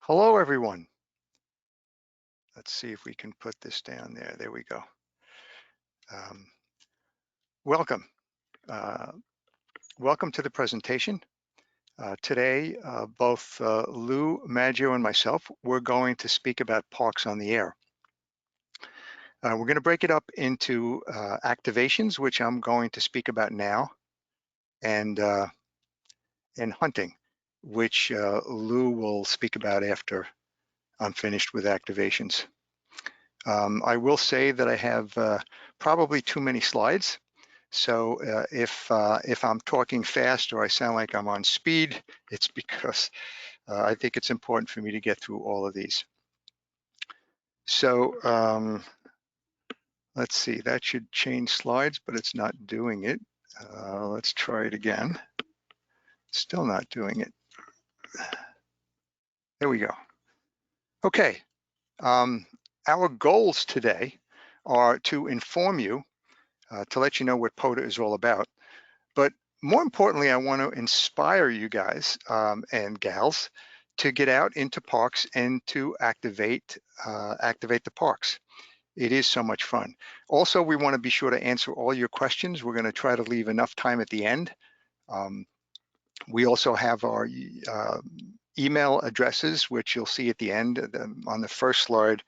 Hello, everyone. Let's see if we can put this down there. There we go. Um, welcome. Uh, welcome to the presentation. Today, both Lou Maggio and myself, we're going to speak about parks on the air. We're going to break it up into activations, which I'm going to speak about now, and hunting, which Lou will speak about after I'm finished with activations. I will say that I have probably too many slides. So if I'm talking fast or I sound like I'm on speed, it's because I think it's important for me to get through all of these. So let's see, that should change slides, but it's not doing it. Let's try it again. Still not doing it. There we go. Okay, our goals today are to inform you, to let you know what POTA is all about. But more importantly, I want to inspire you guys and gals to get out into parks and to activate the parks. It is so much fun. Also, we want to be sure to answer all your questions. We're going to try to leave enough time at the end. We also have our email addresses, which you'll see at the end. On the first slide,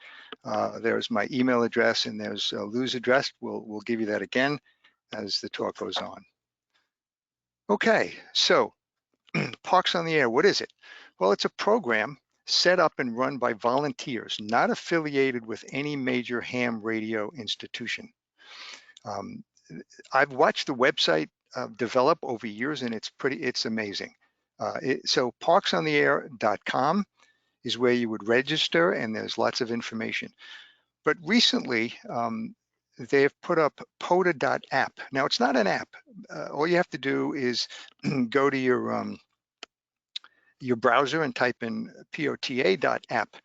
there's my email address and there's Lou's address. We'll give you that again as the talk goes on. Okay, so Parks on the Air, what is it? Well, it's a program set up and run by volunteers, not affiliated with any major ham radio institution. I've watched the website develop over years and it's amazing. So parksontheair.com is where you would register and there's lots of information. But recently, they've put up POTA.app. Now it's not an app. All you have to do is go to your browser and type in POTA.app.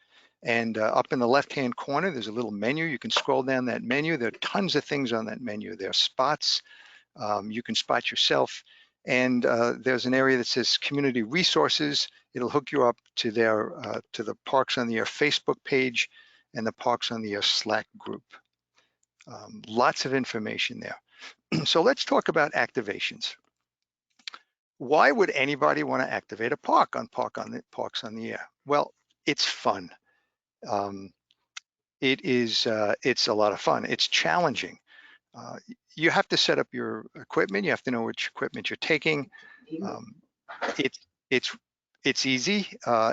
And up in the left-hand corner, there's a little menu. You can scroll down that menu. There are tons of things on that menu. There are spots. You can spot yourself. And there's an area that says community resources. It'll hook you up to to the Parks on the Air Facebook page and the Parks on the Air Slack group. Lots of information there. So let's talk about activations. Why would anybody want to activate a park on Parks on the Air? Well, it's fun. It's a lot of fun. It's challenging. You have to set up your equipment. You have to know which equipment you're taking. It's easy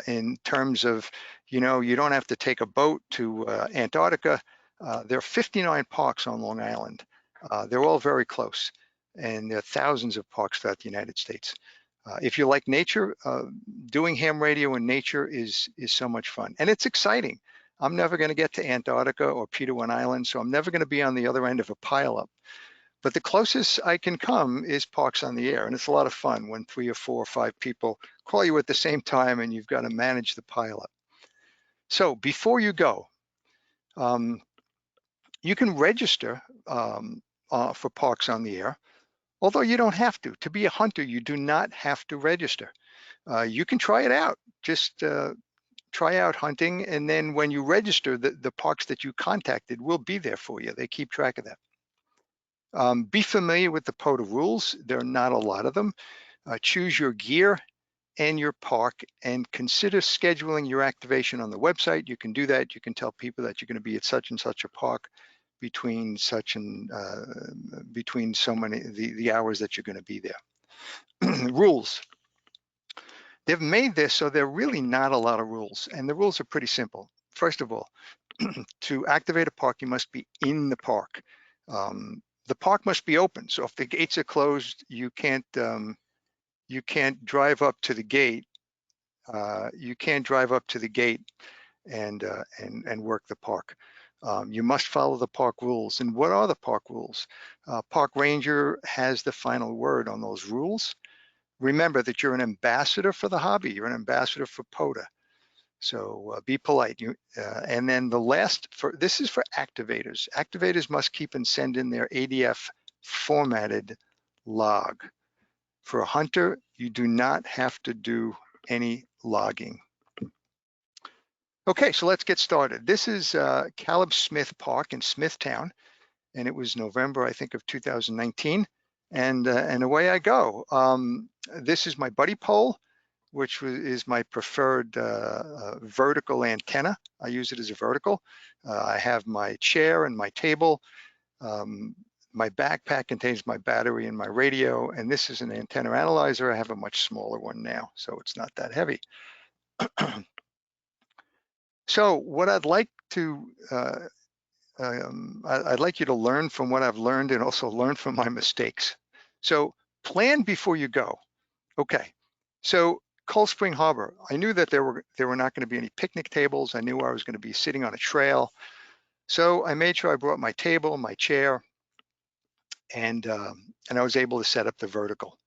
in terms of, you don't have to take a boat to Antarctica. There are 59 parks on Long Island. They're all very close, and there are thousands of parks throughout the United States. If you like nature, doing ham radio in nature is so much fun, and it's exciting. I'm never going to get to Antarctica or Peterwin Island, so I'm never going to be on the other end of a pileup. But the closest I can come is Parks on the Air, and it's a lot of fun when 3 or 4 or 5 people call you at the same time and you've got to manage the pileup. So before you go, you can register for Parks on the Air, although you don't have to. To be a hunter, you do not have to register. You can try it out. Just try out hunting, and then when you register, the parks that you contacted will be there for you. They keep track of that. Be familiar with the POTA rules. There are not a lot of them. Choose your gear and your park and consider scheduling your activation on the website. You can do that. You can tell people that you're going to be at such and such a park between such and between so many the hours that you're going to be there. Rules. They've made this so there are really not a lot of rules, and the rules are pretty simple. First of all, to activate a park, you must be in the park. The park must be open. So if the gates are closed, you can't drive up to the gate. You can't drive up to the gate and work the park. You must follow the park rules. And what are the park rules? Park ranger has the final word on those rules. Remember that you're an ambassador for the hobby. You're an ambassador for POTA. So be polite. And then the last, this is for activators. Activators must keep and send in their ADF formatted log. For a hunter, you do not have to do any logging. Okay, so let's get started. This is Caleb Smith Park in Smithtown, and it was November, I think, of 2019. And away I go. This is my buddy pole, which is my preferred vertical antenna. I use it as a vertical. I have my chair and my table. My backpack contains my battery and my radio, and this is an antenna analyzer. I have a much smaller one now, so it's not that heavy. So what I'd like to, I'd like you to learn from what I've learned and also learn from my mistakes. So plan before you go. Okay, so Cold Spring Harbor, I knew that there were not going to be any picnic tables. I knew I was going to be sitting on a trail. So I made sure I brought my table, my chair, and I was able to set up the vertical.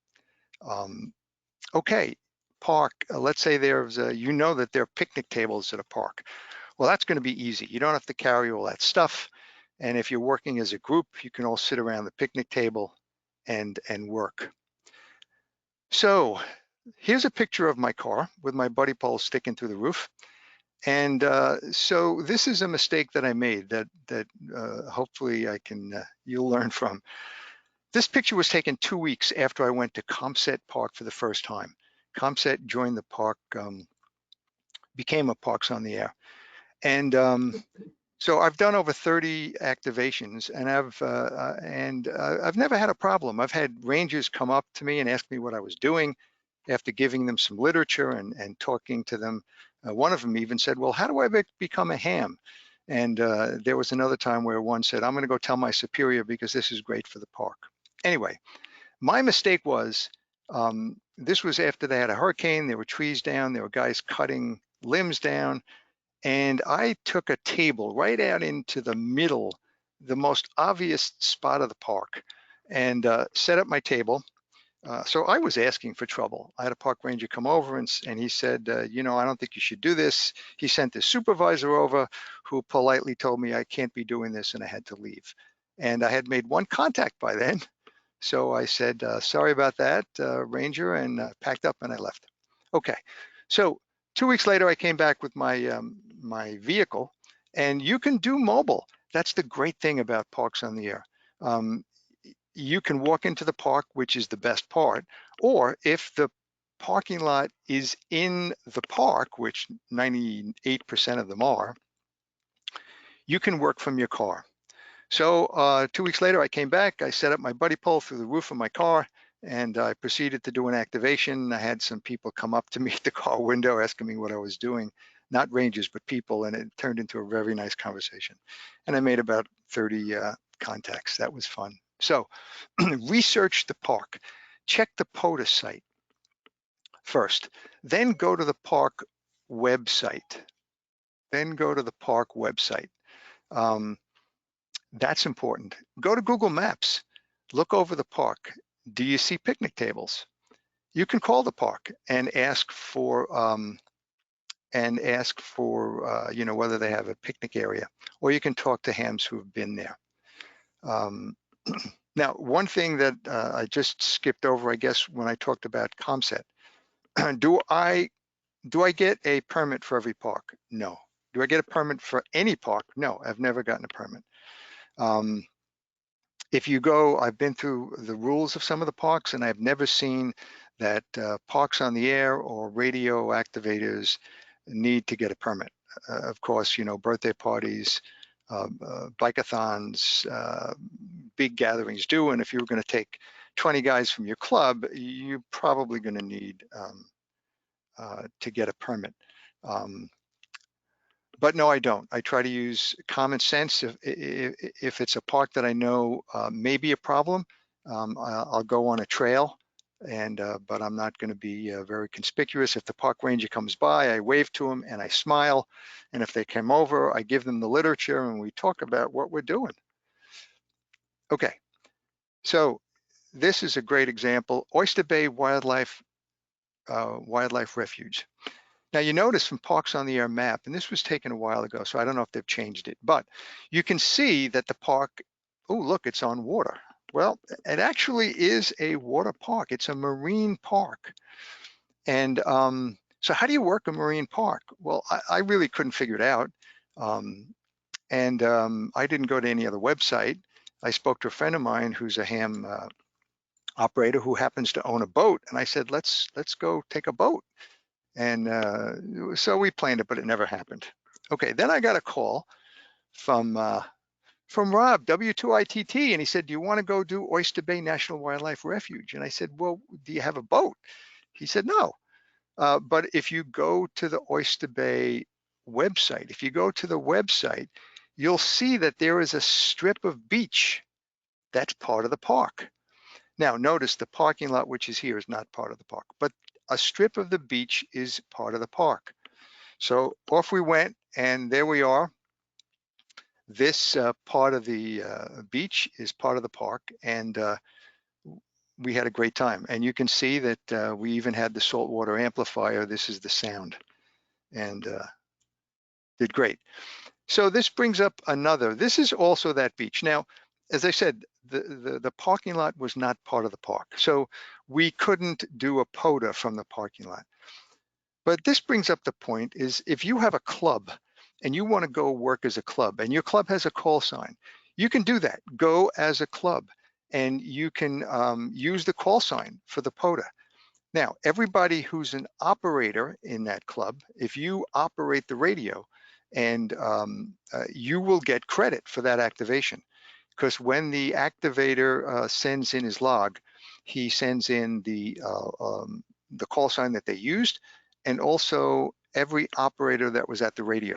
Okay, park, let's say there's, you know that there are picnic tables at a park. Well, that's going to be easy. You don't have to carry all that stuff. And if you're working as a group, you can all sit around the picnic table and work. So here's a picture of my car with my buddy pole sticking through the roof. And so this is a mistake that I made that hopefully you'll learn from. This picture was taken 2 weeks after I went to ComSet Park for the first time. ComSet joined the park, became a Parks on the Air. And so I've done over 30 activations, and I've never had a problem. I've had rangers come up to me and ask me what I was doing after giving them some literature and talking to them. One of them even said, well, how do I become a ham? And there was another time where one said, I'm gonna go tell my superior because this is great for the park. Anyway, my mistake was, this was after they had a hurricane, there were trees down, there were guys cutting limbs down, and I took a table right out into the middle, the most obvious spot of the park, and set up my table. So I was asking for trouble. I had a park ranger come over and he said, you know, I don't think you should do this. He sent his supervisor over who politely told me I can't be doing this and I had to leave. And I had made one contact by then. So I said, sorry about that, ranger, and packed up and I left. Okay, so 2 weeks later, I came back with my, my vehicle, and you can do mobile. That's the great thing about Parks on the Air. You can walk into the park, which is the best part, or if the parking lot is in the park, which 98% of them are, you can work from your car. So 2 weeks later, I came back, I set up my buddy pole through the roof of my car, and I proceeded to do an activation. I had some people come up to me at the car window asking me what I was doing, not rangers, but people, and it turned into a very nice conversation. And I made about 30 contacts. That was fun. So research the park, check the POTA site first, then go to the park website. That's important. Go to Google Maps, look over the park. Do you see picnic tables? You can call the park and ask for you know, whether they have a picnic area, or you can talk to hams who have been there. Now, one thing that I just skipped over, I guess, when I talked about ComSet, do I get a permit for every park? No. Do I get a permit for any park? No, I've never gotten a permit. If you go, I've been through the rules of some of the parks, and I've never seen that Parks on the Air or radio activators need to get a permit. Of course, you know, birthday parties, bike-a-thons, big gatherings do, and if you're going to take 20 guys from your club, you're probably going to need to get a permit. But no, I don't. I try to use common sense. If it's a park that I know may be a problem, I'll go on a trail, but I'm not going to be very conspicuous. If the park ranger comes by, I wave to him and I smile. And if they come over, I give them the literature and we talk about what we're doing. Okay, so this is a great example. Oyster Bay Wildlife Refuge. Now you notice from Parks on the Air map, and this was taken a while ago, so I don't know if they've changed it, but you can see that the park, oh, look, it's on water. Well, it actually is a water park. It's a marine park. And So how do you work a marine park? Well, I really couldn't figure it out. I didn't go to any other website. I spoke to a friend of mine who's a ham operator who happens to own a boat. And I said, let's go take a boat. And so we planned it, but it never happened. Okay, then I got a call from Rob, W2ITT, and he said, do you want to go do Oyster Bay National Wildlife Refuge? And I said, well, do you have a boat? He said, no. But if you go to the Oyster Bay website, you'll see that there is a strip of beach that's part of the park. Now, notice the parking lot, which is here, is not part of the park, but a strip of the beach is part of the park. So off we went, and there we are. This part of the beach is part of the park, and we had a great time. And you can see that we even had the saltwater amplifier. This is the sound, and did great. So this brings up another. This is also that beach. Now, as I said, the parking lot was not part of the park, so we couldn't do a POTA from the parking lot. But this brings up the point is if you have a club and you want to go work as a club and your club has a call sign, you can do that. Go as a club and you can use the call sign for the POTA. Now, everybody who's an operator in that club, if you operate the radio, and you will get credit for that activation, because when the activator sends in his log, he sends in the call sign that they used, and also every operator that was at the radio.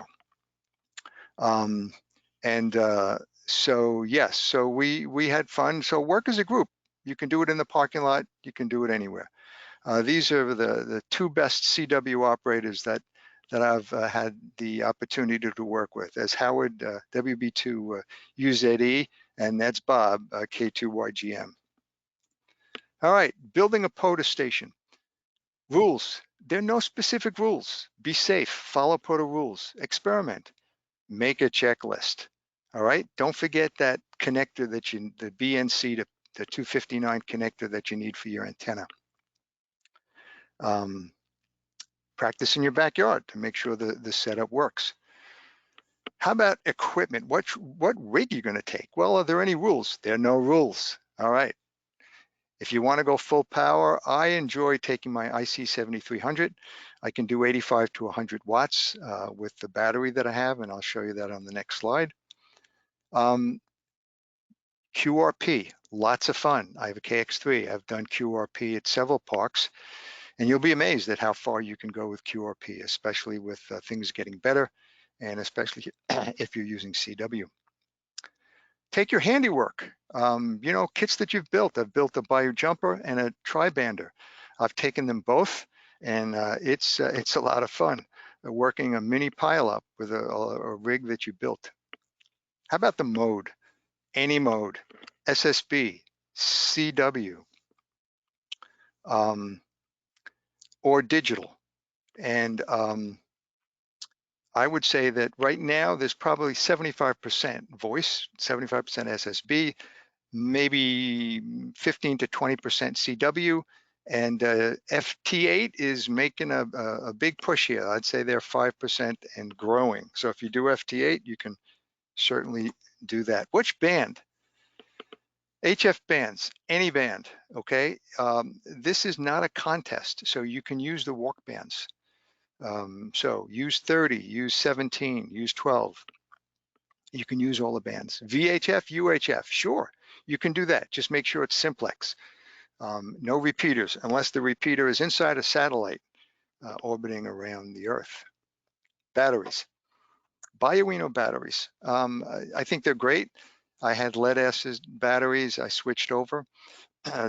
So yes, so we had fun. So work as a group. You can do it in the parking lot. You can do it anywhere. These are the two best CW operators that I've had the opportunity to work with, as Howard, WB2 UZE, and that's Bob, K2YGM. All right, building a POTA station. Rules, there are no specific rules. Be safe, follow POTA rules, experiment, make a checklist. All right, don't forget that connector that the BNC to the 259 connector that you need for your antenna. Practice in your backyard to make sure the setup works. How about equipment? What rig are you going to take? Well, are there any rules? There are no rules. All right. If you want to go full power, I enjoy taking my IC7300. I can do 85 to 100 watts with the battery that I have, and I'll show you that on the next slide. QRP, lots of fun. I have a KX3. I've done QRP at several parks. And you'll be amazed at how far you can go with QRP, especially with things getting better, and especially if you're using CW. Take your handiwork, you know, kits that you've built. I've built a Bayou jumper and a tri-bander. I've taken them both, and it's a lot of fun working a mini pileup with a rig that you built. How about the mode? Any mode, SSB, CW, or digital. And I would say that right now there's probably 75% voice, 75% SSB, maybe 15 to 20% CW, and FT8 is making a big push here. I'd say they're 5% and growing. So if you do FT8, you can certainly do that. Which band? HF bands, any band, okay? This is not a contest, so you can use the walk bands. So use 30, use 17, use 12. You can use all the bands. VHF, UHF, sure, you can do that. Just make sure it's simplex. No repeaters, unless the repeater is inside a satellite orbiting around the Earth. Batteries, Bioino batteries. I think they're great. I had lead acid batteries, I switched over.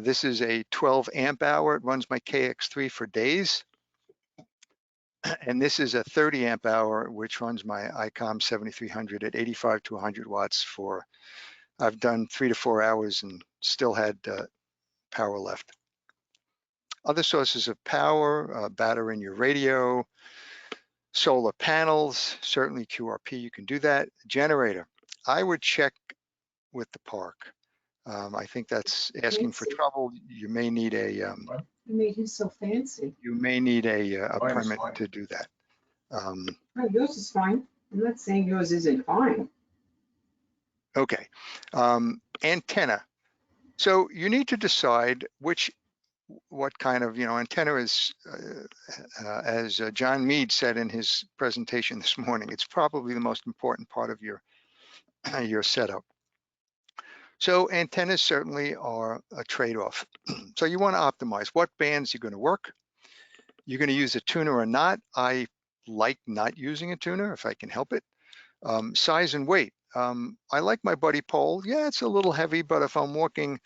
This is a 12 amp hour. It runs my KX3 for days. And this is a 30 amp hour, which runs my ICOM 7300 at 85 to 100 watts for, I've done 3 to 4 hours and still had power left. Other sources of power, battery in your radio, solar panels, certainly QRP, you can do that. Generator, I would check with the park. I think that's asking for trouble. You may need a You made him so fancy. You may need a Mine is permit fine. to do that. Oh, yours is fine. I'm not saying yours isn't fine. Okay, antenna. So you need to decide what kind of antenna is, as John Mead said in his presentation this morning. It's probably the most important part of your your setup. So antennas certainly are a trade-off. So you want to optimize what bands you're going to work. You're going to use a tuner or not. I like not using a tuner if I can help it. Size and weight. I like my buddy pole. Yeah, it's a little heavy, but if I'm walking,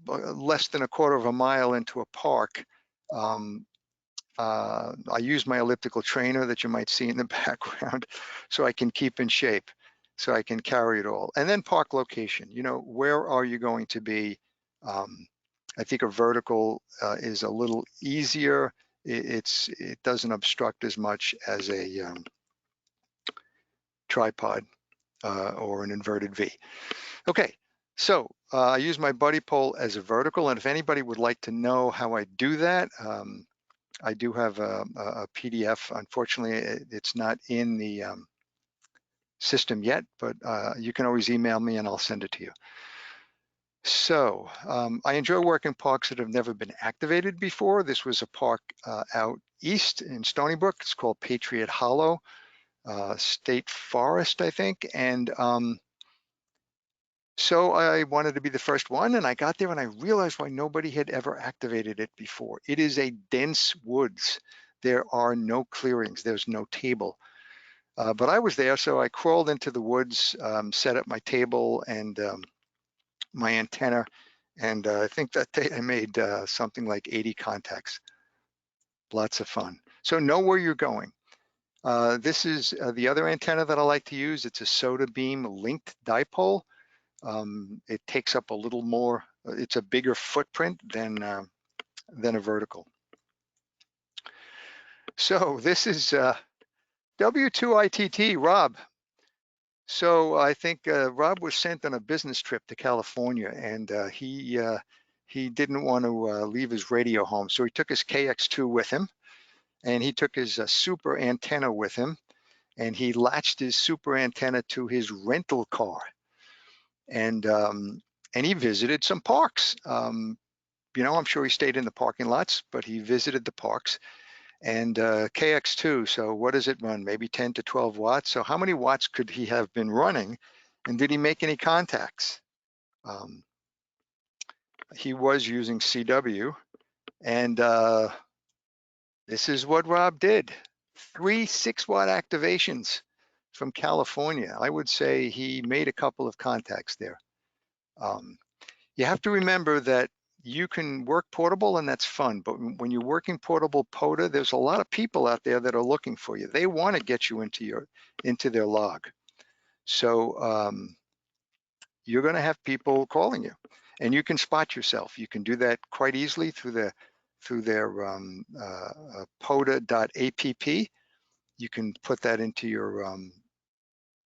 less than a quarter of a mile into a park, I use my elliptical trainer that you might see in the background so I can keep in shape, so I can carry it all. And then park location, where are you going to be? I think a vertical is a little easier. It doesn't obstruct as much as a tripod or an inverted V. Okay, so I use my buddy pole as a vertical, and if anybody would like to know how I do that, I do have a PDF. Unfortunately, it's not in the system yet, but you can always email me and I'll send it to you. So I enjoy working parks that have never been activated before. This was a park out east in Stony Brook. It's called Patriot Hollow State Forest, I think. And so I wanted to be the first one, and I got there and I realized why nobody had ever activated it before. It is a dense woods. There are no clearings, there's no table. But I was there, so I crawled into the woods, set up my table and my antenna, and I think that day I made something like 80 contacts. Lots of fun. So know where you're going. This is the other antenna that I like to use. It's a soda beam linked dipole. It takes up a little more, it's a bigger footprint than a vertical. So this is W2ITT, Rob. So I think Rob was sent on a business trip to California, and he didn't want to leave his radio home. So he took his KX2 with him, and he took his super antenna with him, and he latched his super antenna to his rental car. And he visited some parks. I'm sure he stayed in the parking lots, but he visited the parks. And KX2, so what does it run? Maybe 10 to 12 watts. So how many watts could he have been running? And did he make any contacts? He was using CW. And this is what Rob did. 3 6-watt activations from California. I would say he made a couple of contacts there. You have to remember that you can work portable and that's fun, but when you're working portable POTA, there's a lot of people out there that are looking for you. They want to get you into their log. So you're going to have people calling you, and you can spot yourself. You can do that quite easily through their POTA.app. You can put that into your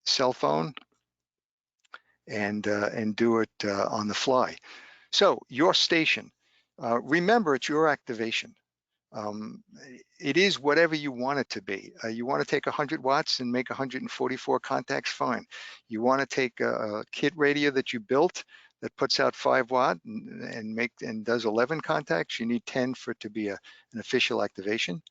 cell phone and do it on the fly. So your station, remember it's your activation. It is whatever you want it to be. You want to take 100 watts and make 144 contacts, fine. You want to take a kit radio that you built that puts out 5 watt and does 11 contacts, you need 10 for it to be an official activation.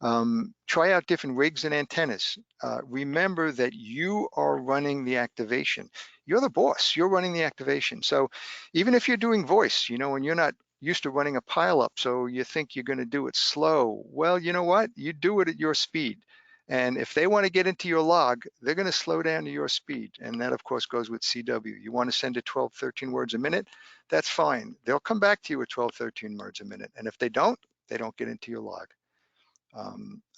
Try out different rigs and antennas. Remember that you are running the activation. You're the boss, you're running the activation. So even if you're doing voice, and you're not used to running a pileup, so you think you're going to do it slow, well, you know what? You do it at your speed. And if they want to get into your log, they're going to slow down to your speed. And that, of course, goes with CW. You want to send it 12, 13 words a minute, that's fine. They'll come back to you at 12, 13 words a minute. And if they don't get into your log.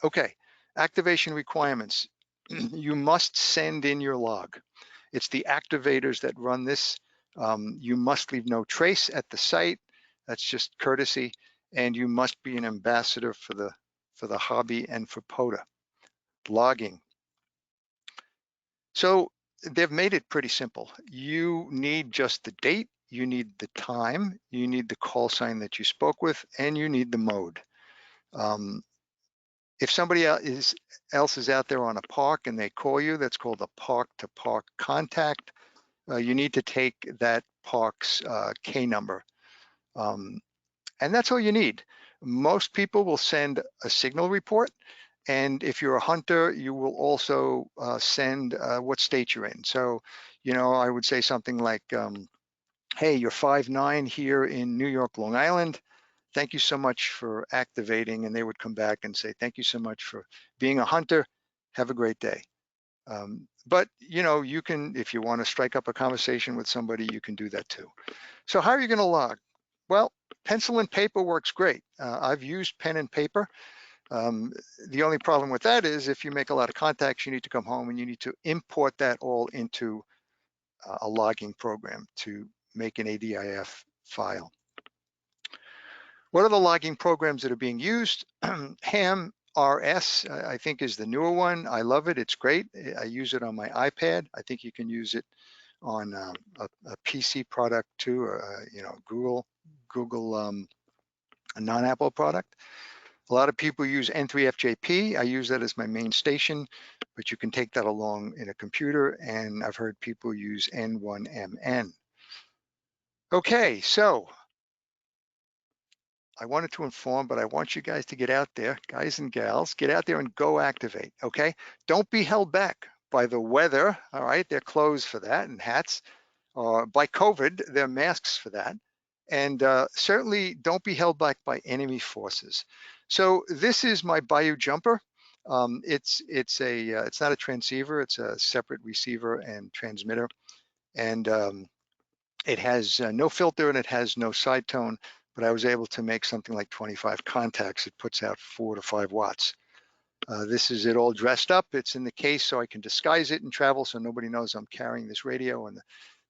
Okay, activation requirements. You must send in your log. It's the activators that run this. You must leave no trace at the site. That's just courtesy. And you must be an ambassador for the hobby and for POTA. Logging. So they've made it pretty simple. You need just the date you need the time, you need the call sign that you spoke with, and you need the mode. If somebody else is out there on a park and they call you, that's called a park-to-park contact. You need to take that park's K number. And that's all you need. Most people will send a signal report. And if you're a hunter, you will also send what state you're in. So, you know, I would say something like, hey, you're 5'9" here in New York, Long Island. Thank you so much for activating. And they would come back and say, thank you so much for being a hunter. Have a great day. But, you know, you can, if you want to strike up a conversation with somebody, you can do that too. So how are you going to log? Well, pencil and paper works great. I've used pen and paper. The only problem with that is if you make a lot of contacts, you need to come home and you need to import that all into a logging program to make an ADIF file. What are the logging programs that are being used? Ham RS, I think, is the newer one. I love it. It's great. I use it on my iPad. I think you can use it on a PC product too, or you know, Google a non-Apple product. A lot of people use N3FJP. I use that as my main station, but you can take that along in a computer, and I've heard people use N1MN. Okay, so I wanted to inform, but I want you guys to get out there, guys and gals, get out there and go activate, okay? Don't be held back by the weather, all right? They're clothes for that and hats. By COVID, there are masks for that. And certainly don't be held back by enemy forces. So this is my Bayou jumper. It's not a transceiver, it's a separate receiver and transmitter. And it has no filter and it has no side tone, but I was able to make something like 25 contacts. It puts out 4 to 5 watts. This is it all dressed up. It's in the case so I can disguise it and travel so nobody knows I'm carrying this radio. And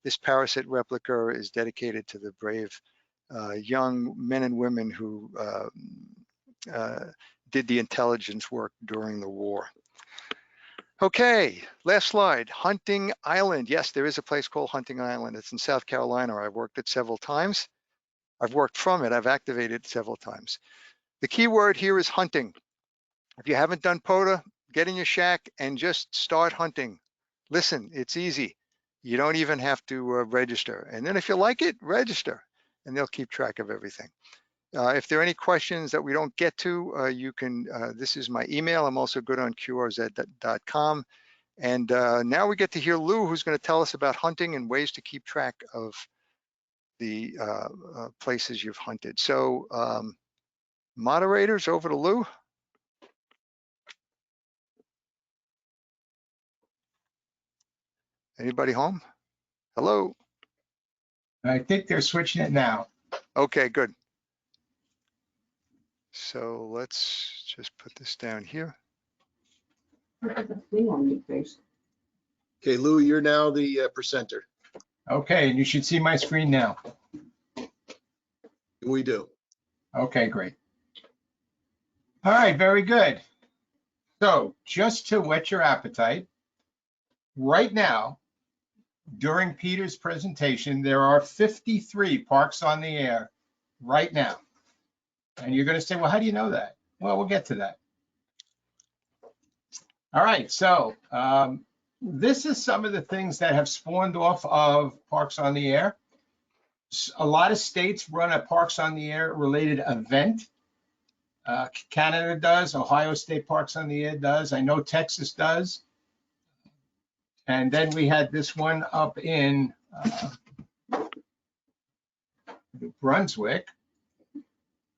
this Parasite replica is dedicated to the brave young men and women who did the intelligence work during the war. Okay, last slide, Hunting Island. Yes, there is a place called Hunting Island. It's in South Carolina. I've worked it several times. I've worked from it. I've activated several times. The key word here is hunting. If you haven't done POTA, get in your shack and just start hunting. Listen, it's easy. You don't even have to register. And then if you like it, register, and they'll keep track of everything. If there are any questions that we don't get to, you can, this is my email. I'm also good on qrz.com. And now we get to hear Lou, who's going to tell us about hunting and ways to keep track of the places you've hunted. So moderators, over to Lou. Anybody home? Hello? I think they're switching it now. Okay, good. So let's just put this down here. Thing on your face. Okay, Lou, you're now the presenter. Okay, and you should see my screen now. We do. Okay, great. All right, very good. So just to whet your appetite, right now, during Peter's presentation, there are 53 parks on the air right now. And you're going to say, well, how do you know that? Well, we'll get to that. All right, so this is some of the things that have spawned off of Parks on the Air. A lot of states run a Parks on the Air related event. Canada does, Ohio State Parks on the Air does, I know Texas does. And then we had this one up in New Brunswick.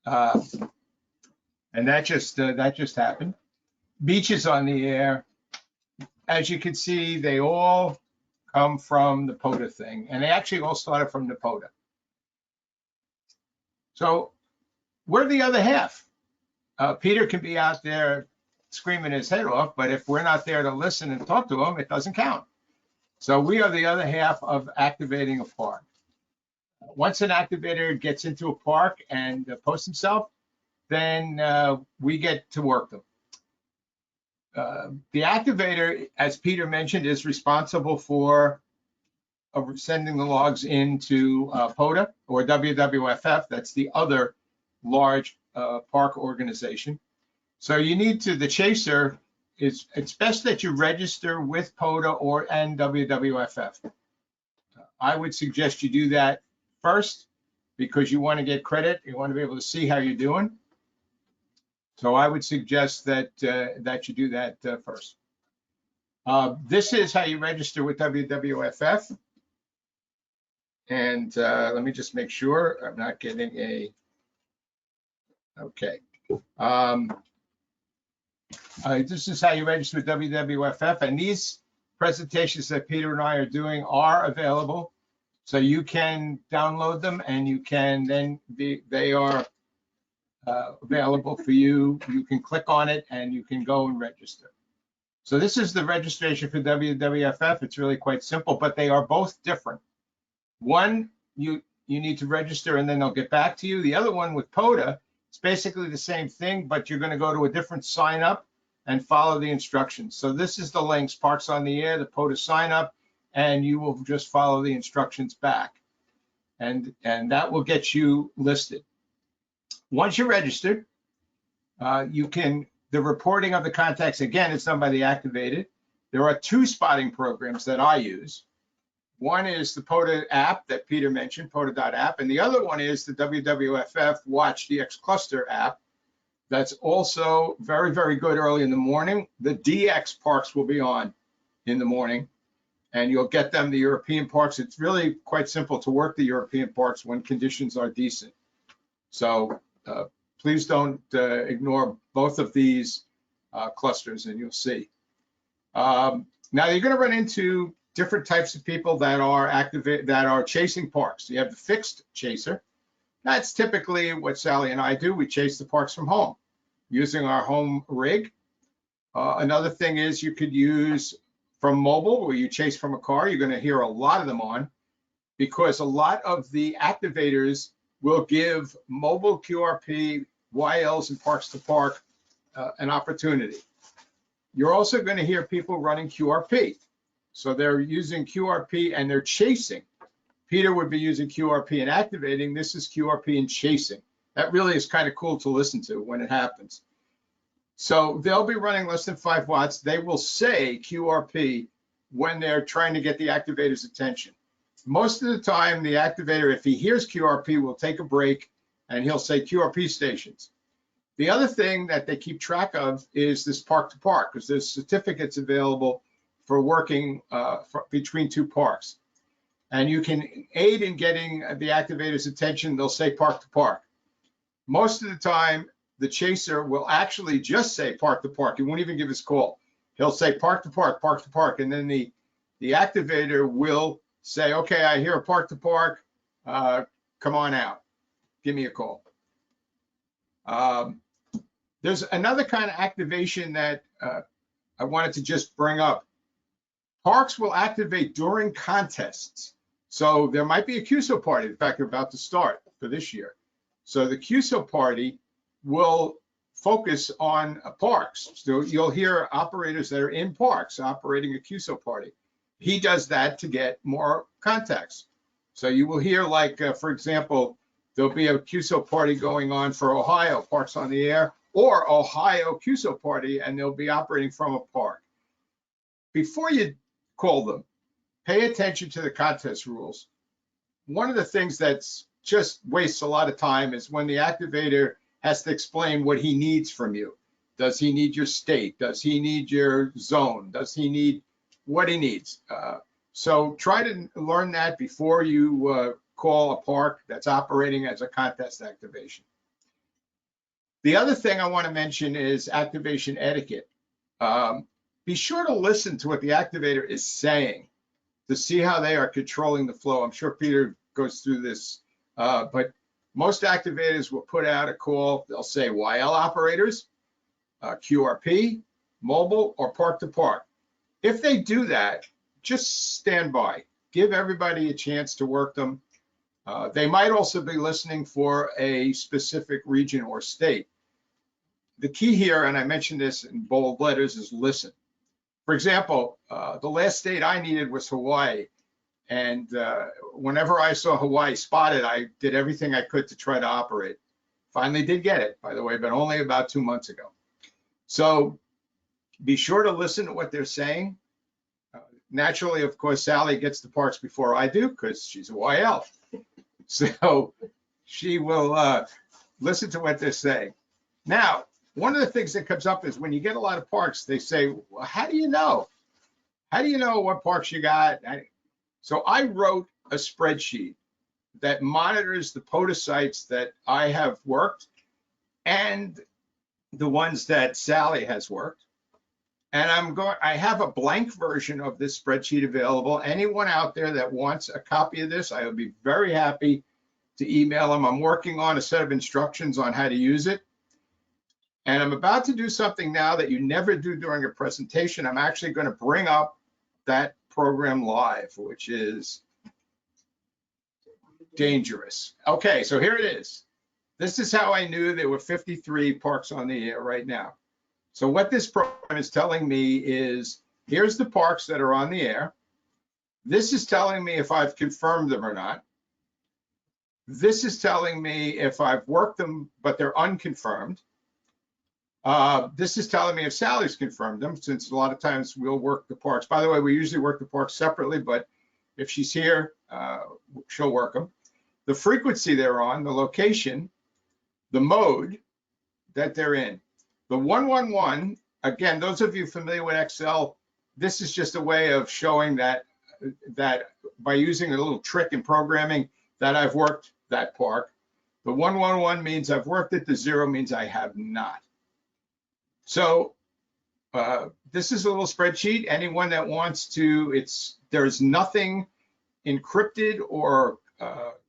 And that just happened. Beaches on the Air. As you can see, they all come from the POTA thing, and they actually all started from the POTA. So we're the other half. Peter can be out there screaming his head off, but if we're not there to listen and talk to him, it doesn't count. So we are the other half of activating a park. Once an activator gets into a park and posts himself, then we get to work them. The activator, as Peter mentioned, is responsible for of sending the logs into POTA or WWFF. That's the other large park organization. So you need to, the chaser, it's best that you register with POTA and WWFF. I would suggest you do that first because you want to get credit. You want to be able to see how you're doing. So I would suggest that that you do that first. This is how you register with WWFF. And let me just make sure I'm not getting a, okay. This is how you register with WWFF. And these presentations that Peter and I are doing are available. So you can download them and you can then they are available for you. You can click on it and you can go and register. So this is the registration for WWFF. It's really quite simple, but they are both different. One, you need to register and then they'll get back to you. The other one with POTA, it's basically the same thing, but you're going to go to a different sign up and follow the instructions. So this is the links, Parks on the Air, the POTA sign up, and you will just follow the instructions back. And that will get you listed. Once you're registered, you can, the reporting of the contacts, again, it's done by the activated. There are 2 spotting programs that I use. One is the POTA app that Peter mentioned, POTA.app, and the other one is the WWFF Watch DX Cluster app. That's also very, very good early in the morning. The DX parks will be on in the morning, and you'll get them, the European parks. It's really quite simple to work the European parks when conditions are decent. So please don't ignore both of these clusters, and you'll see. Now you're going to run into different types of people that are chasing parks. You have the fixed chaser. That's typically what Sally and I do. We chase the parks from home using our home rig. Another thing is you could use from mobile, where you chase from a car. You're going to hear a lot of them on, because a lot of the activators will give mobile QRP, YLs, and Parks to Park an opportunity. You're also going to hear people running QRP. So they're using QRP and they're chasing. Peter would be using QRP and activating. This is QRP and chasing. That really is kind of cool to listen to when it happens. So they'll be running less than 5 watts. They will say QRP when they're trying to get the activator's attention. Most of the time, the activator, if he hears QRP, will take a break and he'll say QRP stations. The other thing that they keep track of is this park to park, because there's certificates available for working between 2 parks. And you can aid in getting the activator's attention. They'll say park to park. Most of the time, the chaser will actually just say park to park. He won't even give his call. He'll say park to park, and then the activator will say, okay, I hear a park to park, come on out, give me a call. There's another kind of activation that I wanted to just bring up. Parks will activate during contests. So there might be a QSO party. In fact, they're about to start for this year. So the QSO party will focus on parks. So you'll hear operators that are in parks operating a QSO party. He does that to get more contacts. So you will hear, like, for example, there'll be a QSO party going on for Ohio, Parks on the Air, or Ohio QSO party, and they'll be operating from a park. Before you call them, pay attention to the contest rules. One of the things that's just wastes a lot of time is when the activator has to explain what he needs from you. Does he need your state? Does he need your zone? Does he need what he needs? So try to learn that before you call a park that's operating as a contest activation. The other thing I want to mention is activation etiquette. Be sure to listen to what the activator is saying to see how they are controlling the flow. I'm sure Peter goes through this, but most activators will put out a call. They'll say YL operators, QRP, mobile, or park to park. If they do that, just stand by. Give everybody a chance to work them. They might also be listening for a specific region or state. The key here, and I mentioned this in bold letters, is listen. For example, the last state I needed was Hawaii. And whenever I saw Hawaii spotted, I did everything I could to try to operate. Finally did get it, by the way, but only about 2 months ago. So be sure to listen to what they're saying. Naturally, of course, Sally gets the parks before I do because she's a YL. So she will listen to what they're saying. Now, one of the things that comes up is when you get a lot of parks, they say, well, how do you know? How do you know what parks you got? So I wrote a spreadsheet that monitors the POTA sites that I have worked and the ones that Sally has worked. And I have a blank version of this spreadsheet available. Anyone out there that wants a copy of this, I would be very happy to email them. I'm working on a set of instructions on how to use it. And I'm about to do something now that you never do during a presentation. I'm actually going to bring up that program live, which is dangerous. Okay, so here it is. This is how I knew there were 53 parks on the air right now. So what this program is telling me is, here's the parks that are on the air. This is telling me if I've confirmed them or not. This is telling me if I've worked them, but they're unconfirmed. This is telling me if Sally's confirmed them, since a lot of times we'll work the parks. By the way, we usually work the parks separately, but if she's here, she'll work them. The frequency they're on, the location, the mode that they're in. The 111, again, those of you familiar with Excel, this is just a way of showing that by using a little trick in programming that I've worked that park. The 111 means I've worked it, the 0 means I have not. So this is a little spreadsheet. Anyone that wants to, there's nothing encrypted or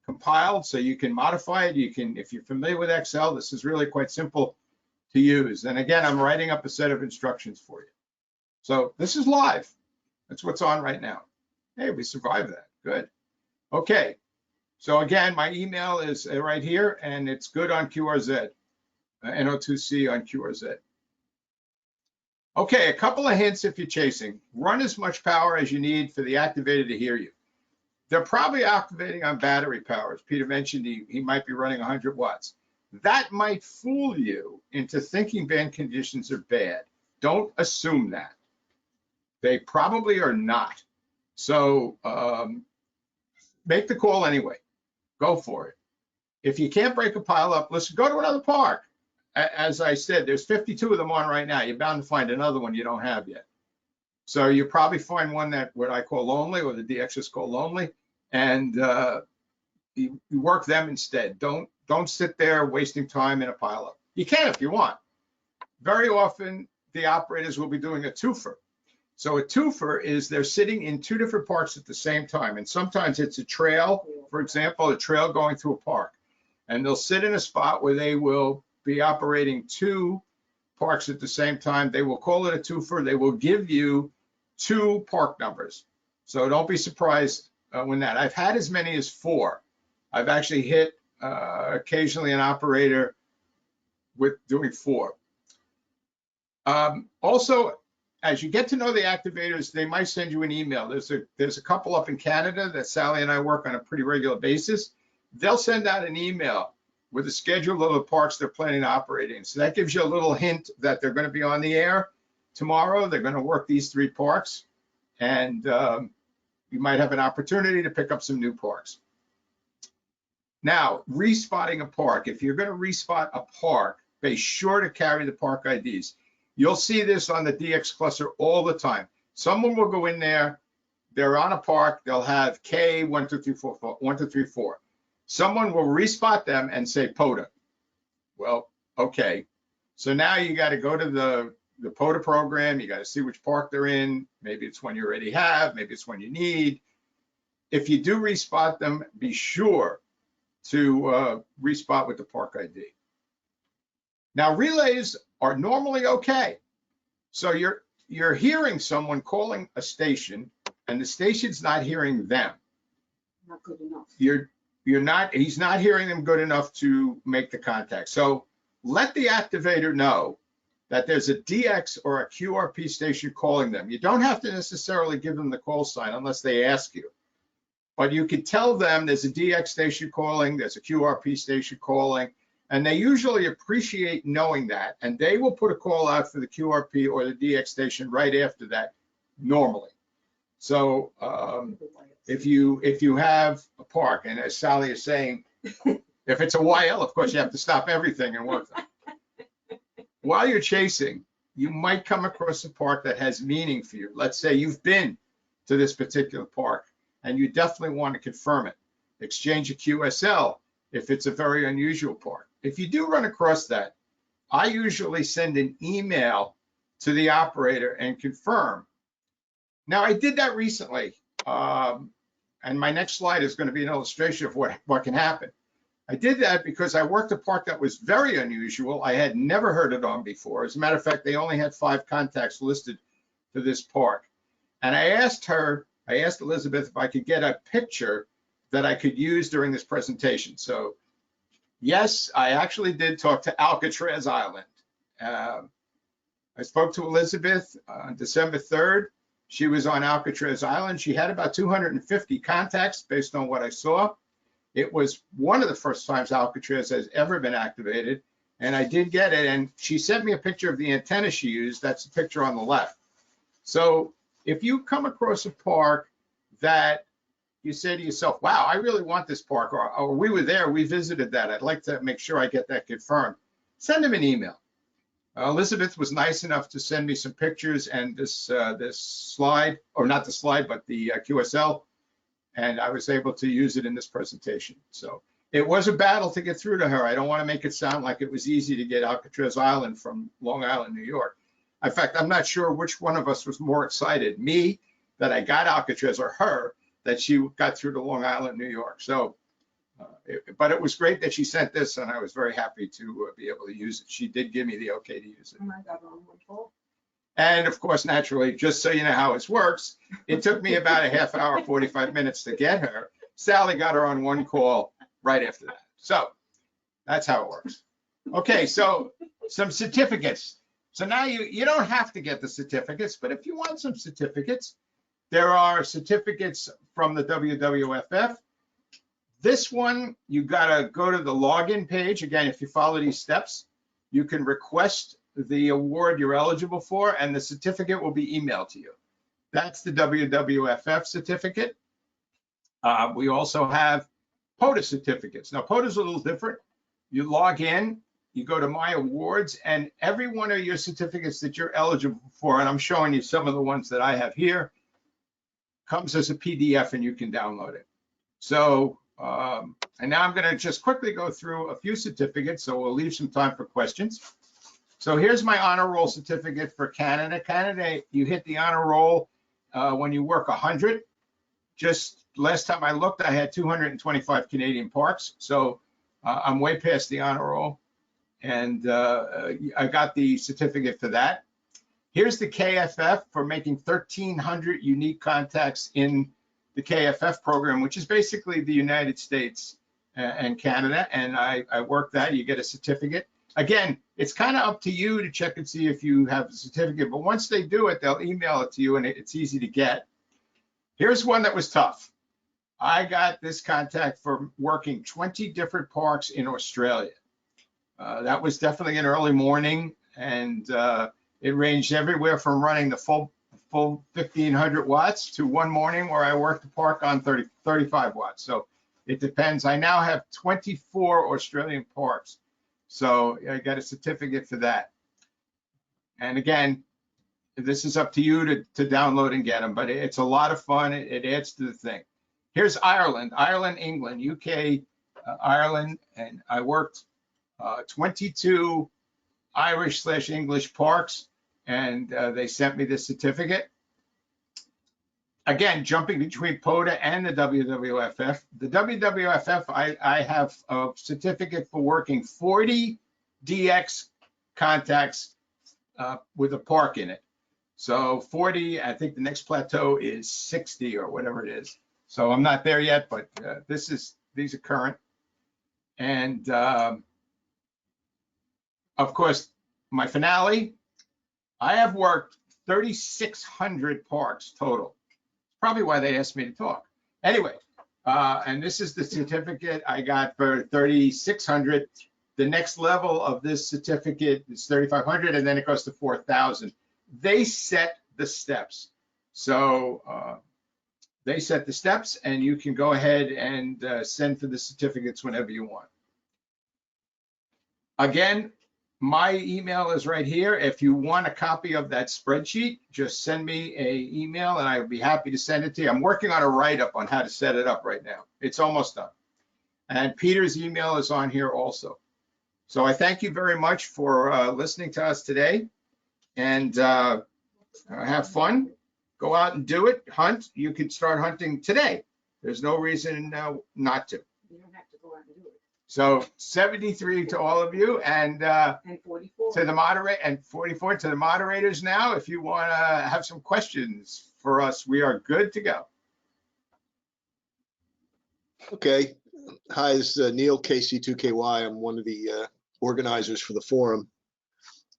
compiled, so you can modify it. You can, if you're familiar with Excel, this is really quite simple to use. And again, I'm writing up a set of instructions for you. So this is live. That's what's on right now. Hey, we survived that. Good. Okay. So again, my email is right here, and it's good on QRZ, NO2C on QRZ. Okay, a couple of hints if you're chasing. Run as much power as you need for the activator to hear you. They're probably activating on battery power. As Peter mentioned, he might be running 100 watts. That might fool you into thinking band conditions are bad. Don't assume that. They probably are not. So make the call anyway. Go for it. If you can't break a pile up, listen, go to another park. As I said, there's 52 of them on right now. You're bound to find another one you don't have yet. So you probably find one that what I call lonely, or the DXs call lonely, and you work them instead. Don't sit there wasting time in a pile up. You can if you want. Very often the operators will be doing a twofer. So a twofer is they're sitting in two different parks at the same time. And sometimes it's a trail, for example, a trail going through a park. And they'll sit in a spot where they will be operating two parks at the same time. They will call it a twofer. They will give you two park numbers. So don't be surprised when that. I've had as many as 4. I've actually hit occasionally an operator with doing 4. Also, as you get to know the activators, they might send you an email. There's a couple up in Canada that Sally and I work on a pretty regular basis. They'll send out an email with a schedule of the parks they're planning to operate in. So that gives you a little hint that they're going to be on the air tomorrow. They're going to work these 3 parks, and you might have an opportunity to pick up some new parks. Now, respotting a park. If you're going to respot a park, be sure to carry the park IDs. You'll see this on the DX cluster all the time. Someone will go in there, they're on a park, they'll have K 1 2 3 4 1 2 3 4. Someone will respot them and say POTA. Well, okay. So now you got to go to the POTA program. You got to see which park they're in. Maybe it's one you already have. Maybe it's one you need. If you do respot them, be sure to respot with the park ID. Now, relays are normally okay. So you're hearing someone calling a station, and the station's not hearing them. Not good enough. He's not hearing them good enough to make the contact. So let the activator know that there's a DX or a QRP station calling them. You don't have to necessarily give them the call sign unless they ask you. But you could tell them there's a DX station calling, there's a QRP station calling, and they usually appreciate knowing that, and they will put a call out for the QRP or the DX station right after that normally. So if you have a park, and as Sally is saying, if it's a YL, of course you have to stop everything and work them. While you're chasing, you might come across a park that has meaning for you. Let's say you've been to this particular park and you definitely want to confirm it. Exchange a QSL if it's a very unusual park. If you do run across that, I usually send an email to the operator and confirm. Now, I did that recently, and my next slide is going to be an illustration of what can happen. I did that because I worked a park that was very unusual. I had never heard it on before. As a matter of fact, they only had 5 contacts listed for this park. And I asked Elizabeth if I could get a picture that I could use during this presentation. So yes, I actually did talk to Alcatraz Island. I spoke to Elizabeth on December 3rd. She was on Alcatraz Island. She had about 250 contacts based on what I saw. It was one of the first times Alcatraz has ever been activated, and I did get it. And she sent me a picture of the antenna she used. That's the picture on the left. So if you come across a park that you say to yourself, wow, I really want this park, or we were there, we visited that, I'd like to make sure I get that confirmed, send them an email. Elizabeth was nice enough to send me some pictures and this slide, or not the slide, but the QSL, and I was able to use it in this presentation. So it was a battle to get through to her. I don't want to make it sound like it was easy to get Alcatraz Island from Long Island, New York. In fact, I'm not sure which one of us was more excited, me that I got Alcatraz, or her that she got through to Long Island, New York. So, but it was great that she sent this, and I was very happy to be able to use it. She did give me the okay to use it. Oh my God, wonderful. And of course, naturally, just so you know how it works, it took me about a half hour, 45 minutes to get her. Sally got her on one call right after that. So that's how it works. Okay, so some certificates. So now you don't have to get the certificates, but if you want some certificates, there are certificates from the WWFF. This one, you gotta go to the login page. Again, if you follow these steps, you can request the award you're eligible for, and the certificate will be emailed to you. That's the WWFF certificate. We also have POTA certificates. Now, POTA is a little different. You log in, you go to My Awards, and every one of your certificates that you're eligible for, and I'm showing you some of the ones that I have here, comes as a PDF and you can download it. So, and now I'm going to just quickly go through a few certificates, so we'll leave some time for questions. So here's my honor roll certificate for Canada. Canada, you hit the honor roll when you work 100. Just last time I looked, I had 225 Canadian parks. So I'm way past the honor roll. And I got the certificate for that. Here's the KFF for making 1,300 unique contacts in the KFF program, which is basically the United States and Canada. And I worked that, you get a certificate. Again, it's kind of up to you to check and see if you have a certificate, but once they do it, they'll email it to you and it's easy to get. Here's one that was tough. I got this contact for working 20 different parks in Australia. That was definitely an early morning, and it ranged everywhere from running the full 1,500 watts to one morning where I worked the park on 35 watts. So it depends. I now have 24 Australian parks. So I got a certificate for that. And again, this is up to you to download and get them, but it's a lot of fun. It adds to the thing. Here's Ireland, England, UK, Ireland, and I worked 22 Irish/English parks, and they sent me this certificate. Again, jumping between POTA and the WWFF. The WWFF, I have a certificate for working 40 DX contacts with a park in it. So 40, I think the next plateau is 60 or whatever it is. So I'm not there yet, but these are current. And of course, my finale, I have worked 3,600 parks total. Probably why they asked me to talk. Anyway, And this is the certificate I got for 3,600. The next level of this certificate is 3,500, and then it goes to 4,000. They set the steps. So they set the steps, and you can go ahead and send for the certificates whenever you want. Again, my email is right here. If you want a copy of that spreadsheet, just send me an email and I would be happy to send it to you. I'm working on a write-up on how to set it up right now. It's almost done. And Peter's email is on here also. So I thank you very much for listening to us today, and have fun. Go out and do it. Hunt. You can start hunting today. There's no reason not to. You don't have to go out and do it. So 73 to all of you, and 44. to the moderator, and 44 to the moderators now. If you want to have some questions for us, we are good to go. Okay. Hi, this is Neil, KC2KY. I'm one of the organizers for the forum.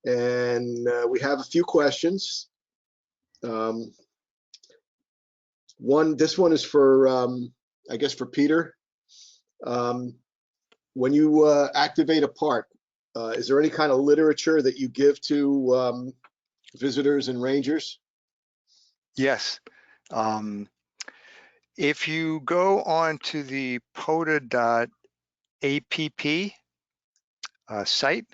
And we have a few questions. This one is for, I guess, for Peter. When you activate a park, is there any kind of literature that you give to visitors and rangers? Yes. If you go on to the POTA.app site,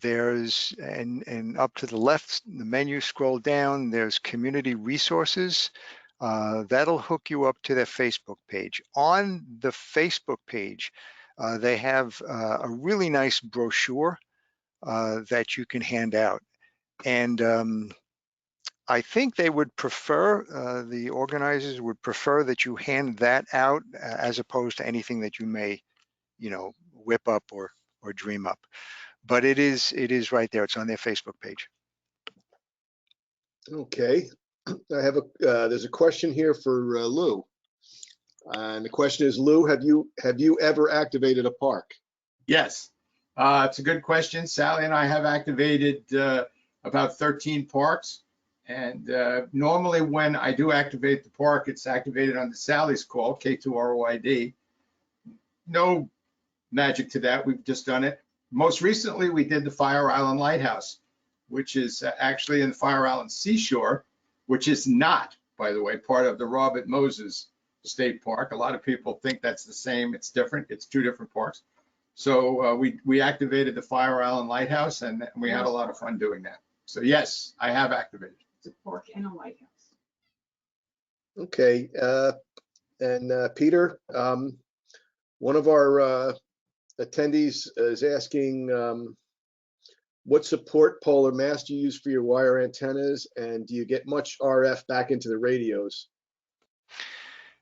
there's, and up to the left, the menu, scroll down, there's community resources. That'll hook you up to their Facebook page. On the Facebook page, they have a really nice brochure that you can hand out. And I think they would prefer, the organizers would prefer that you hand that out as opposed to anything that you may, whip up or dream up. But it is right there. It's on their Facebook page. Okay. I have there's a question here for Lou. And the question is, Lou, have you ever activated a park? Yes, it's a good question. Sally and I have activated about 13 parks. And normally when I do activate the park, it's activated on the Sally's call, K2ROID. No magic to that. We've just done it. Most recently, we did the Fire Island Lighthouse, which is actually in the Fire Island Seashore, which is not, by the way, part of the Robert Moses State Park. A lot of people think that's the same. It's different. It's two different parks. So we activated the Fire Island Lighthouse, and we had a lot of fun doing that. So yes, I have activated. It's a park and a lighthouse. Okay. And Peter, one of our attendees is asking, what support pole or mast do you use for your wire antennas, and do you get much RF back into the radios?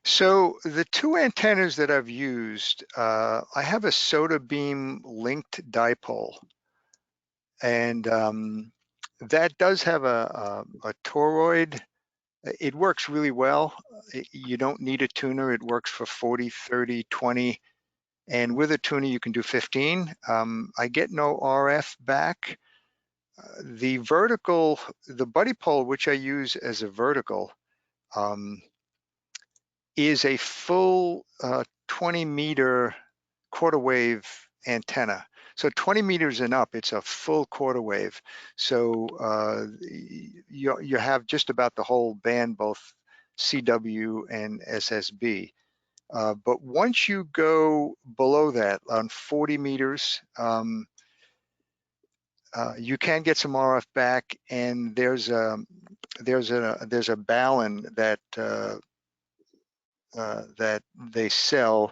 So the two antennas that I've used, I have a soda beam linked dipole, and that does have a toroid. It works really well. You don't need a tuner. It works for 40, 30, 20. And with a tuner, you can do 15. I get no RF back. The vertical, the buddy pole, which I use as a vertical, is a full 20-meter quarter wave antenna. So 20 meters and up, it's a full quarter wave. So you have just about the whole band, both CW and SSB. But once you go below that on 40 meters, you can get some RF back, and there's a balun that that they sell,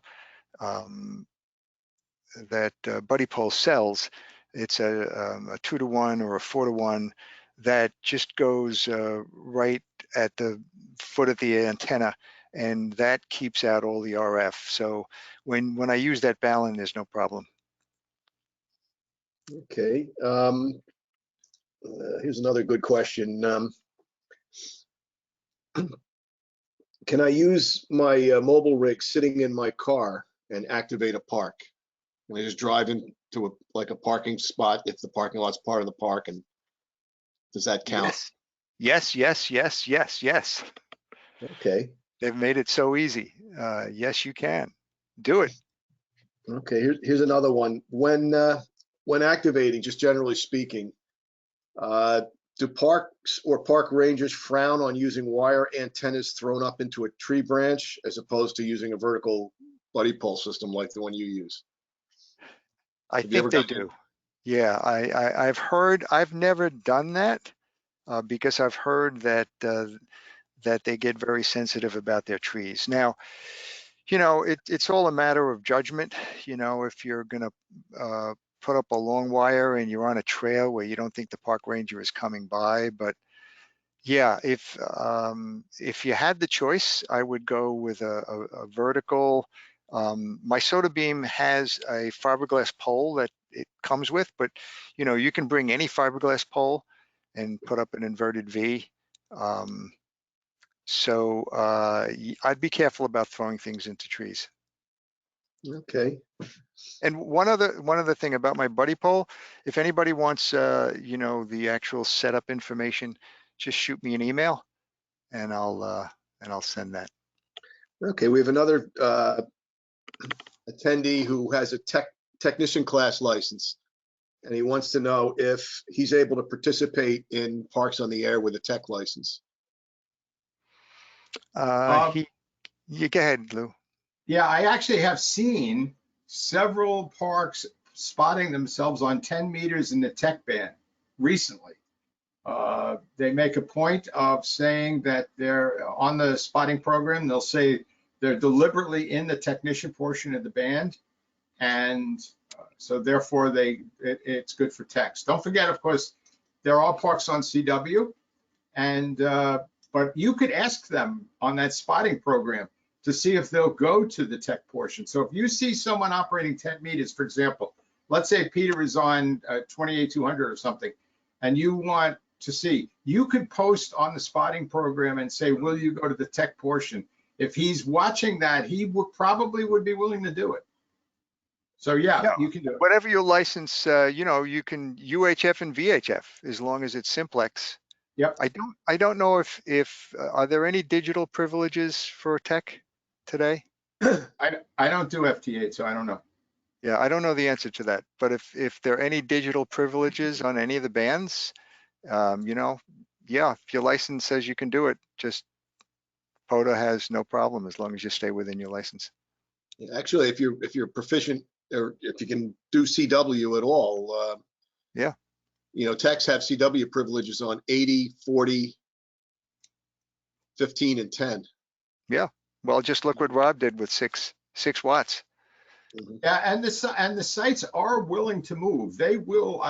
that Buddy Pole sells. It's a 2-to-1 or a 4-to-1 that just goes right at the foot of the antenna, and that keeps out all the RF. So when I use that balun, there's no problem. Okay. Here's another good question. Can I use my mobile rig sitting in my car and activate a park? Can I just drive into a parking spot if the parking lot's part of the park, and does that count? Yes. Yes. Okay. They've made it so easy. Yes, you can. Do it. Okay, here's another one. When activating, just generally speaking, do parks or park rangers frown on using wire antennas thrown up into a tree branch as opposed to using a vertical buddy pole system like the one you use? I Have you ever think they gotten do. Yeah, I've heard. I've never done that because I've heard that that they get very sensitive about their trees. Now, it's all a matter of judgment. If you're gonna put up a long wire and you're on a trail where you don't think the park ranger is coming by, but yeah, if you had the choice, I would go with a vertical. My soda beam has a fiberglass pole that it comes with, but you can bring any fiberglass pole and put up an inverted V. So I'd be careful about throwing things into trees. Okay. And one other thing about my buddy pole, if anybody wants, the actual setup information, just shoot me an email, and I'll send that. Okay, we have another attendee who has a technician class license, and he wants to know if he's able to participate in Parks on the Air with a tech license. You go ahead, Lou. Yeah, I actually have seen several parks spotting themselves on 10 meters in the tech band recently. They make a point of saying that they're on the spotting program. They'll say they're deliberately in the technician portion of the band. And so therefore it's good for techs. Don't forget, of course, there are parks on CW, and but you could ask them on that spotting program to see if they'll go to the tech portion. So if you see someone operating 10 meters, for example, let's say Peter is on 28200 or something, and you want to see, you could post on the spotting program and say, will you go to the tech portion? If he's watching that, he probably would be willing to do it. So yeah, you can do it. Whatever your license, you can UHF and VHF as long as it's simplex. Yep. I don't know if are there any digital privileges for tech today? I don't do FT8, so I don't know. Yeah, I don't know the answer to that. But if there are any digital privileges on any of the bands, yeah, if your license says you can do it, just POTA has no problem as long as you stay within your license. Actually, if you're proficient, or if you can do CW at all, yeah, techs have CW privileges on 80, 40, 15, and 10. Yeah, well, just look what Rob did with 6 watts. Mm-hmm. Yeah, and the sites are willing to move. They will.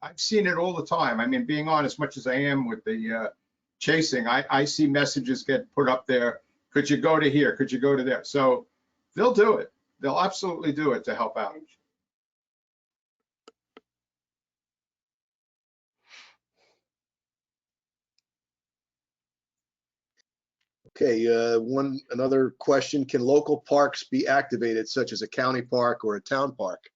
I've seen it all the time. I mean, being on as much as I am with the chasing, I see messages get put up there. Could you go to here? Could you go to there? So they'll do it. They'll absolutely do it to help out. Okay, another question: can local parks be activated, such as a county park or a town park?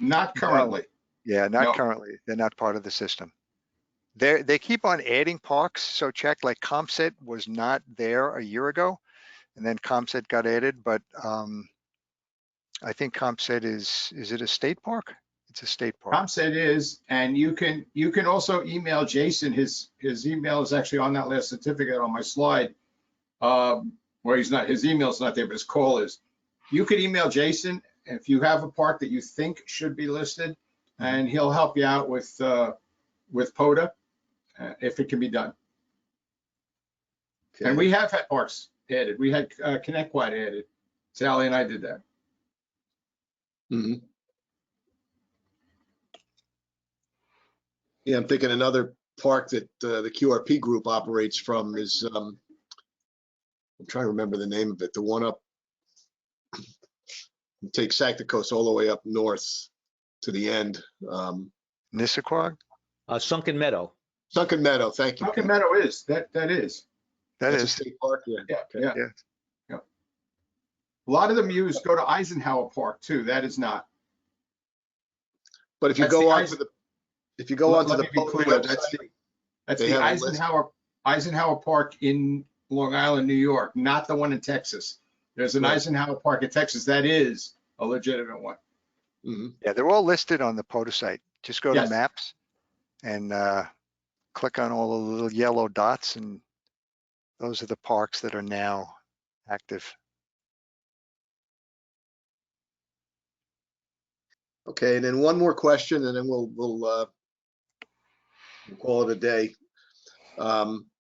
Not currently. No. Yeah, not currently. They're not part of the system. They keep on adding parks. So check, like ComSet was not there a year ago, and then ComSet got added. But I think ComSet is it a state park? It's a state park. ComSet is, and you can also email Jason. His email is actually on that last certificate on my slide. Well, his email's not there, but his call is. You could email Jason if you have a park that you think should be listed, and he'll help you out with POTA if it can be done. Okay. And we have had parks added. We had ConnectQuad added. Sally and I did that. Mm-hmm. Yeah, I'm thinking another park that the QRP group operates from is, I'm trying to remember the name of it, the one up, take Sacticos all the way up north to the end. Nissaquag? Sunken Meadow. Sunken Meadow, thank you. Sunken Meadow is, that is. That's a state park, yeah. Yeah, okay. Yeah. A lot of them go to Eisenhower Park too. That is not. But if you go on to the, if you go onto the POTA website, that's the Eisenhower Park in Long Island, New York, not the one in Texas. There's an Right. Eisenhower Park in Texas that is a legitimate one. Mhm. Yeah, they're all listed on the POTA site. Just go to Yes. maps and click on all the little yellow dots, and those are the parks that are now active. Okay, and then one more question, and then we'll call it a day.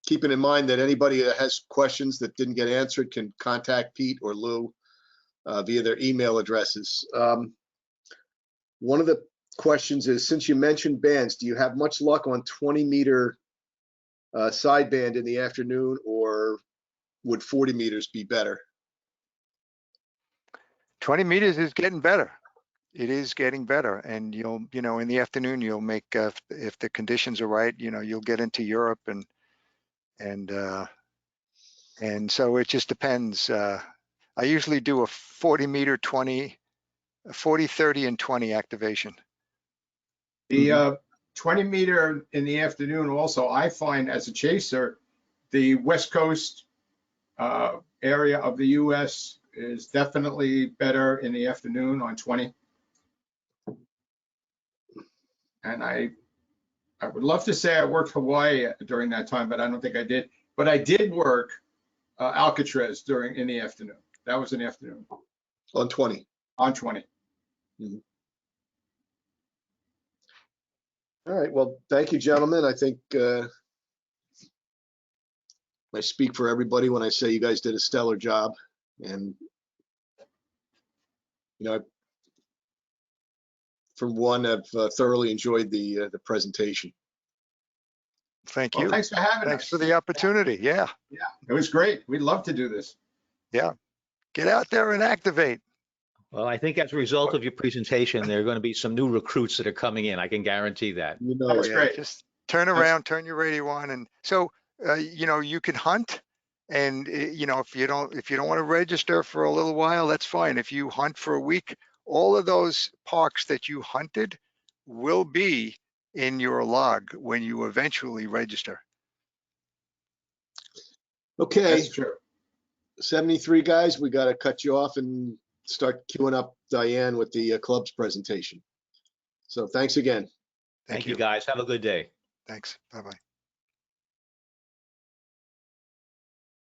Keeping in mind that anybody that has questions that didn't get answered can contact Pete or Lou via their email addresses. One of the questions is, since you mentioned bands, do you have much luck on 20-meter sideband in the afternoon, or would 40 meters be better? 20 meters is getting better. It is getting better, and in the afternoon you'll make if the conditions are right, you'll get into Europe and so it just depends. I usually do a 40 meter 20, 40, 30, and 20 activation. The 20 meter in the afternoon also, I find as a chaser, the West Coast area of the US is definitely better in the afternoon on 20. And I would love to say I worked Hawaii during that time, but I don't think I did. But I did work Alcatraz in the afternoon. That was an afternoon On 20. on 20. All right, well, thank you, gentlemen. I think I speak for everybody when I say you guys did a stellar job. And, from one, I've thoroughly enjoyed the presentation. Thank Well, you. thanks for having Thanks us. for the opportunity. Yeah. Yeah, it was great. We'd love to do this. Yeah. Get out there and activate. Well, I think as a result of your presentation, there are going to be some new recruits that are coming in. I can guarantee that. That was Yeah, great. just turn around, turn your radio on. And so, you can hunt, and if you don't want to register for a little while, that's fine. If you hunt for a week, all of those parks that you hunted will be in your log when you eventually register. Okay, That's true. 73 guys, we got to cut you off and start queuing up Diane with the club's presentation. So thanks again. Thank you, guys. Have a good day. Thanks. Bye-bye.